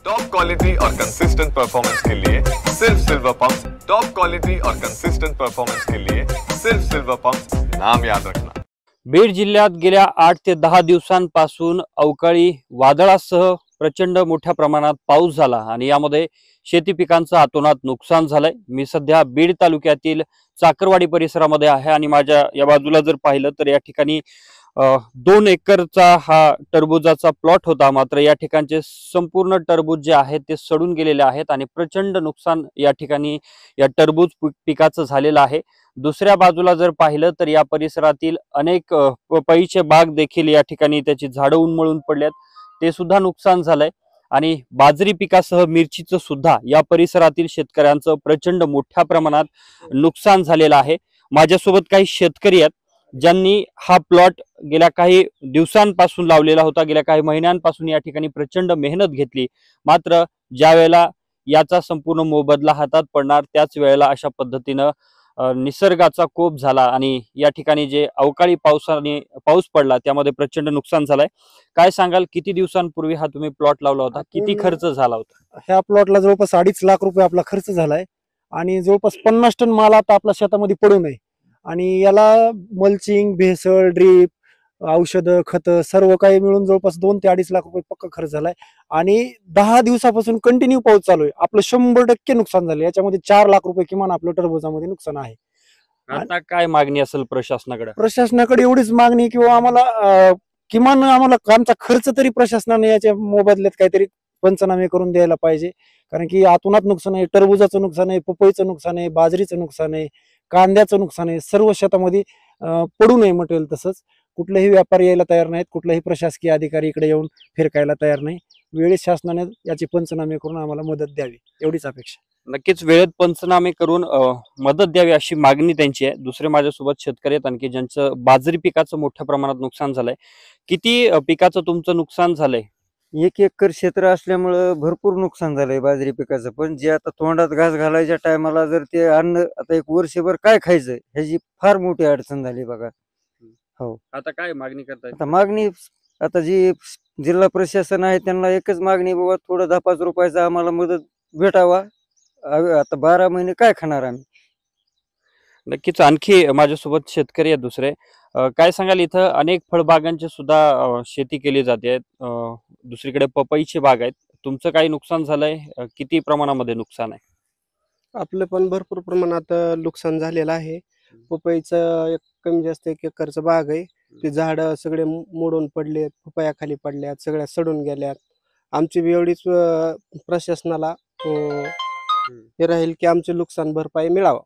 Top quality और consistent performance के लिए सिर्फ सिल्वर पंप्स। टॉप क्वालिटी और कंसिस्टेंट परफॉर्मेंस के लिए सिर्फ सिल्वर पंप्स, नाम याद रखना। बीड जिल्ह्यात गेल्या 8 ते 10 दिवसांपासून अवकाळी वादळासह प्रचंड मोठ्या प्रमाणात पाऊस झाला आणि यामध्ये शेती पिकांचं अतोनात नुकसान झालंय। मी सध्या बीड तालुक्यातील चाकरवाडी परिसरामध्ये आहे आणि माझ्या या बाजूला जर पाहिलं तर या ठिकाणी 2 एकरचा हा टरबूजाचा प्लॉट होता, मात्र या ठिकाणचे संपूर्ण टरबूज जे आहेत ते सडून गेलेले आहेत आणि प्रचंड नुकसान या ठिकाणी या टरबूज पिकाचं झालेलं आहे। दुसऱ्या बाजूला जर पाहिलं तर या परिसरातील अनेक पपईचे बाग देखील या ठिकाणी त्याची झाडं उन्मळून पडल्यात, ते सुद्धा नुकसान झालंय आणि बाजरी पिकासह मिरचीचं सुद्धा या परिसरातील शेतकऱ्यांचं प्रचंड मोठ्या प्रमाणात नुकसान झालेलं आहे। माझ्यासोबत काही शेतकरी आहेत ज्यांनी हा प्लॉट गेल्या काही दिवसांपासून लावलेला होता, गेल्या काही महिन्यांपासून या ठिकाणी प्रचंड मेहनत घेतली, मात्र ज्या वेळेला याचा संपूर्ण मोबदला हातात पडणार त्याच वेळेला अशा पद्धतीनं निसर्गाचा कोप झाला आणि या ठिकाणी जे अवकाळी पाऊस पडला त्यामध्ये प्रचंड नुकसान झालंय। काय सांगाल, किती दिवसांपूर्वी हा तुम्ही प्लॉट लावला होता, किती खर्च झाला होता? ह्या प्लॉटला जवळपास 2.5 लाख रुपये आपला खर्च झालाय आणि जवळपास 50 टन माल आता आपल्या शेतामध्ये पडू नये आणि याला मल्चिंग, भेसळ, ड्रीप, औषधं, खत सर्व काही मिळून जवळपास 2 ते 2.5 लाख रुपये पक्का खर्च झालाय आणि 10 दिवसापासून कंटिन्यू पाऊस चालू आहे। आपलं 100% नुकसान झालं, याच्यामध्ये 4 लाख रुपये किमान आपलं टरबूजामध्ये नुकसान आहे। आता काय मागणी असेल प्रशासनाकडे? प्रशासनाकडे एवढीच मागणी किंवा आम्हाला किमान आमचा खर्च तरी प्रशासनाने याच्या मोबदल्यात काहीतरी पंचनामे करून द्यायला पाहिजे, कारण की आतोनात नुकसान आहे, टरबूजाचं नुकसान आहे, पपईचं नुकसान आहे, बाजरीचं नुकसान आहे, कांद्याचं नुकसान आहे, सर्व शेतामध्ये पडू नये मटेरियल। तसंच कुठलेही व्यापारी यायला तयार नाहीत, कुठलाही प्रशासकीय अधिकारी इकडे येऊन फिरकायला तयार नाही। वेळेत शासनाने याचे पंचनामे करून आम्हाला मदत द्यावी एवढीच अपेक्षा। नक्कीच वेळेत पंचनामे करून मदत द्यावी अशी मागणी त्यांची आहे। दुसरे माझ्यासोबत शेतकरी आहेत आणखी ज्यांचं बाजरी पिकाचं मोठ्या प्रमाणात नुकसान झालंय। किती पिकाचं तुमचं नुकसान झालंय? 1 एकर क्षेत्र असल्यामुळं भरपूर नुकसान झालंय बाजरी पिकाचं, पण जे आता तोंडात घास घालायच्या टायमाला जर ते अन्न आता 1 वर्षभर काय खायचं ह्याची फार मोठी अडचण झाली बघा। हो, आता काय मागणी करताय? आता मागणी आता जी जिल्हा प्रशासन आहे त्यांना एकच मागणी, बाबा थोडं 10-5 रुपयाचा आम्हाला मदत भेटावा। आता 12 महिने काय खाणार आम्ही? नक्कीच आणखी माझ्यासोबत शेतकरी आहेत दुसरे। काय सांगाल, इथं अनेक फळबागांची सुद्धा शेती केली जाते, दुसरीकडे पपईची बाग आहेत, तुमचं काही नुकसान झालंय? किती प्रमाणामध्ये नुकसान आहे? आपलं पण भरपूर प्रमाणात नुकसान झालेलं आहे। पपईचं एक कमी जास्त 1 एकरचं बाग आहे, ते झाडं सगळे मोडून पडलेत, पपया खाली पडल्यात, सगळ्या सडून गेल्यात। आमची बी एवढीच प्रशासनाला हे राहील की आमचे नुकसान भरपाई मिळावं।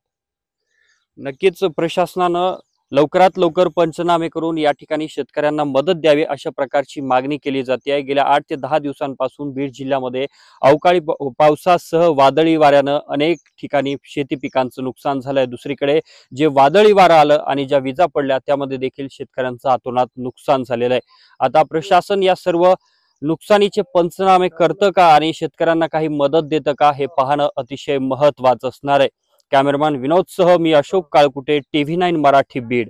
नक्कीच प्रशासनानं लवकरात लवकर पंचनामे करून या ठिकाणी शेतकऱ्यांना मदत द्यावी अशा प्रकारची मागणी केली जाते आहे। गेल्या 8 ते 10 दिवसांपासून बीड जिल्ह्यामध्ये अवकाळी पावसासह वादळी वाऱ्यानं अनेक ठिकाणी शेती पिकांचं नुकसान झालंय। दुसरीकडे जे वादळी वारं आलं आणि ज्या विजा पडल्या त्यामध्ये देखील शेतकऱ्यांचं अतोनात नुकसान झालेलं आहे। आता प्रशासन या सर्व नुकसानीचे पंचनामे करतं का आणि शेतकऱ्यांना काही मदत देतं का हे पाहणं अतिशय महत्त्वाचं असणार आहे। कॅमेरामॅन विनोद सह मी अशोक काळकुटे, TV9 मराठी, बीड।